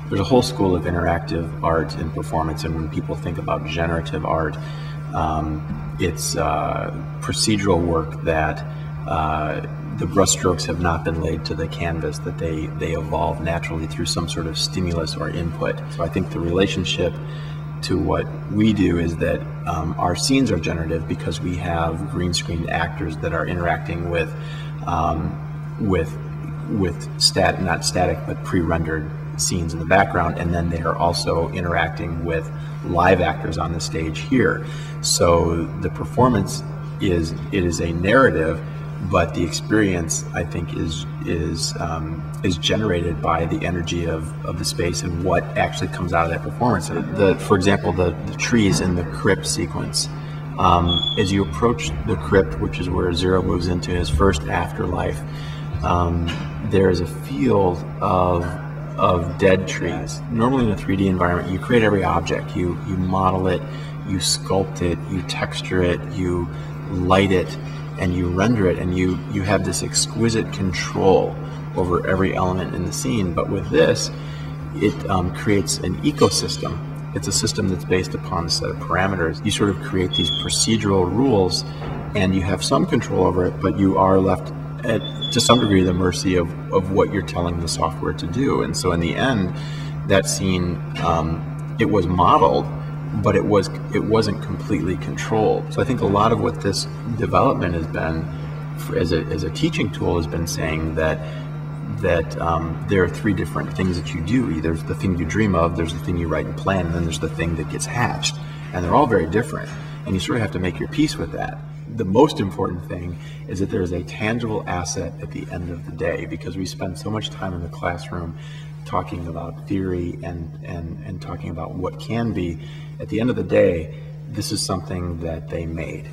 There's a whole school of interactive art and performance, and when people think about generative art, it's procedural work that the brushstrokes have not been laid to the canvas, that they evolve naturally through some sort of stimulus or input. So I think the relationship to what we do is that our scenes are generative because we have green screen actors that are interacting with not static but pre-rendered scenes in the background, and then they are also interacting with live actors on the stage here. So the performance is a narrative, but the experience, I think, is generated by the energy of the space and what actually comes out of that performance. For example, the trees in the crypt sequence. As you approach the crypt, which is where Zero moves into his first afterlife, there is a field of dead trees. Normally in a 3D environment, you create every object. You model it, you sculpt it, you texture it, you light it, and you render it, and you have this exquisite control over every element in the scene. But with this, it creates an ecosystem. It's a system that's based upon a set of parameters. You sort of create these procedural rules, and you have some control over it, but you are left at, to some degree, the mercy of what you're telling the software to do. And so in the end, that scene, it was modeled, but it wasn't completely controlled. So I think a lot of what this development has been, as a teaching tool, has been saying that there are three different things that you do. There's the thing you dream of, there's the thing you write and plan, and then there's the thing that gets hatched. And they're all very different, and you sort of have to make your peace with that. The most important thing is that there is a tangible asset at the end of the day, because we spend so much time in the classroom talking about theory and talking about what can be. At the end of the day, this is something that they made.